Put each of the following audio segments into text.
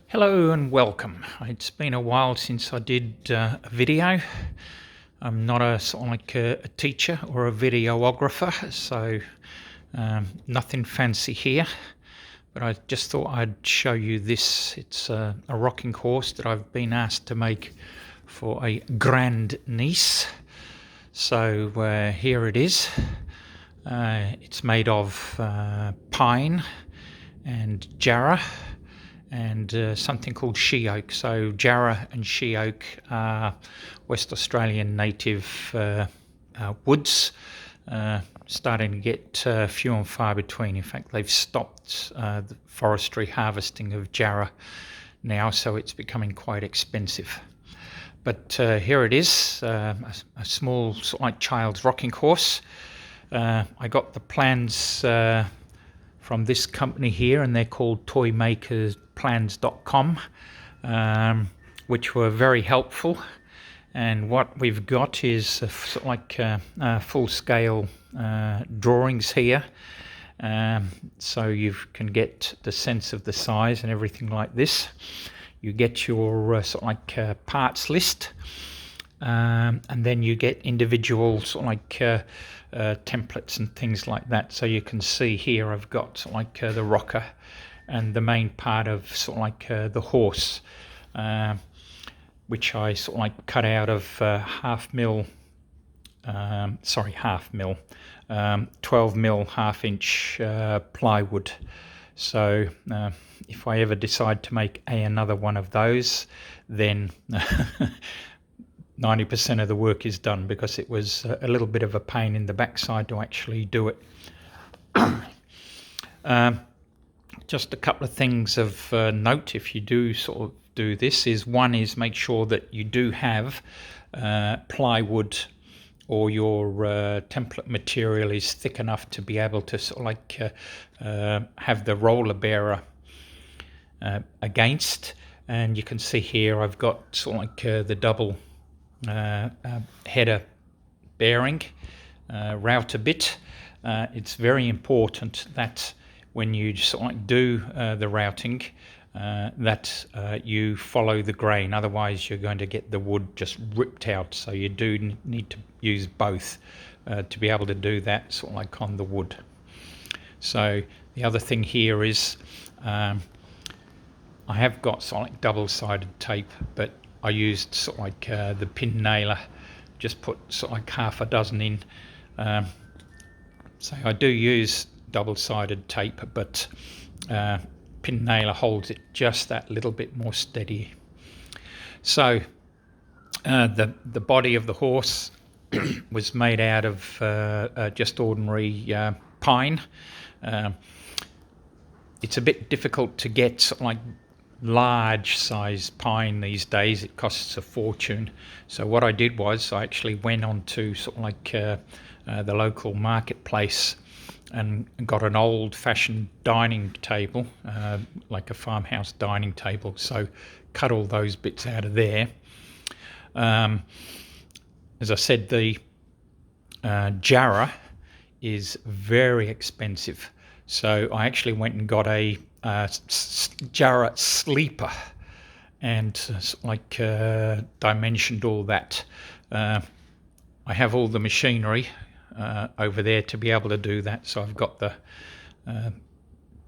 Hello and welcome. It's been a while since I did a video. I'm not a teacher or a videographer, so nothing fancy here. But I just thought I'd show you this. It's a rocking horse that I've been asked to make for a grand niece. So here it is. It's made of pine and Jarrah and something called she oak. So Jarrah and she oak are West Australian native woods, starting to get few and far between. In fact, they've stopped the forestry harvesting of Jarrah now, so it's becoming quite expensive. But here it is, a small sort of like child's rocking horse. I got the plans from this company here, and they're called toymakersplans.com, which were very helpful. And what we've got is sort of like full-scale drawings here, so you can get the sense of the size and everything like this. You get your sort of like parts list, and then you get individual sort of like templates and things like that. So you can see here I've got sort of like the rocker and the main part of sort of like the horse, which I sort of like cut out of 12 mil half-inch plywood. So if I ever decide to make another one of those, then 90% of the work is done, because it was a little bit of a pain in the backside to actually do it. Just a couple of things of note if you do sort of do this is, one is make sure that you do have plywood, or your template material is thick enough to be able to sort of like have the roller bearer against. And you can see here I've got sort of like the double header bearing router bit. It's very important that when you sort of like do the routing, that you follow the grain, otherwise you're going to get the wood just ripped out. So you do need to use both to be able to do that sort of like on the wood. So the other thing here is I have got sort of like double-sided tape, but I used sort of like the pin nailer, just put sort of like half a dozen in. So I do use double-sided tape, but pin nailer holds it just that little bit more steady. So the body of the horse was made out of just ordinary pine. It's a bit difficult to get sort of like large size pine these days. It costs a fortune. So what I did was I actually went on to sort of like the local marketplace and got an old-fashioned dining table, like a farmhouse dining table. So cut all those bits out of there. As I said, the Jarrah is very expensive, so I actually went and got a Jarrah sleeper and dimensioned all that. I have all the machinery over there to be able to do that. So I've got the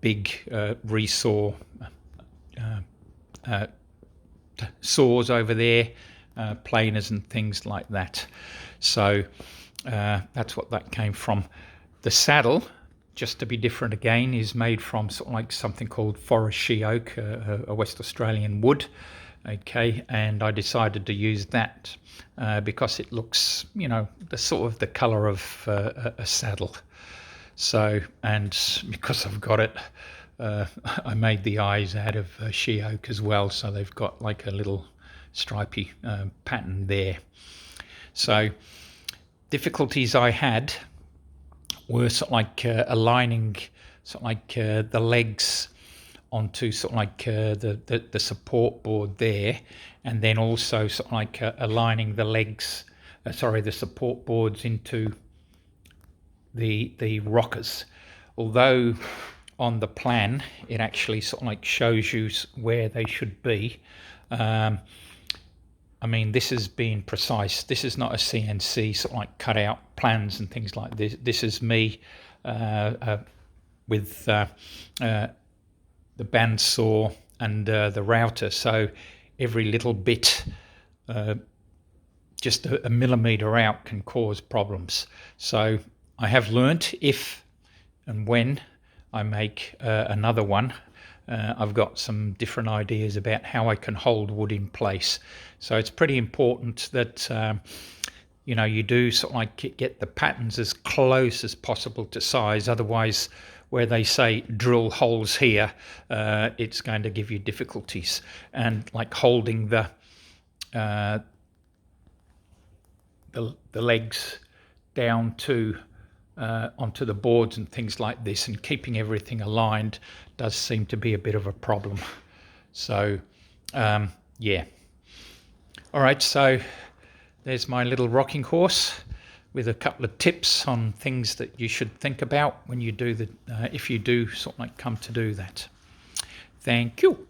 big resaw saws over there, planers and things like that. So that's what that came from. The saddle, just to be different again, is made from sort of like something called forest she oak, a West Australian wood. Okay, and I decided to use that because it looks, you know, the sort of the colour of a saddle. So, and because I've got it, I made the eyes out of she oak as well, so they've got like a little stripy pattern there. So difficulties I had were sort of like aligning sort of like the legs onto sort of like the support board there, and then also sort of like aligning the legs, the support boards into the rockers. Although on the plan, it actually sort of like shows you where they should be. I mean, this is being precise. This is not a CNC sort of like cut out plans and things like this. This is me with the bandsaw and the router. So every little bit, just a millimetre out, can cause problems. So I have learnt, if and when I make another one, I've got some different ideas about how I can hold wood in place. So it's pretty important that you know, you do sort of like get the patterns as close as possible to size. Otherwise, where they say drill holes here, it's going to give you difficulties. And like holding the legs down to onto the boards and things like this, and keeping everything aligned does seem to be a bit of a problem. So yeah. All right, so there's my little rocking horse with a couple of tips on things that you should think about when you do the if you do sort of like come to do that. Thank you.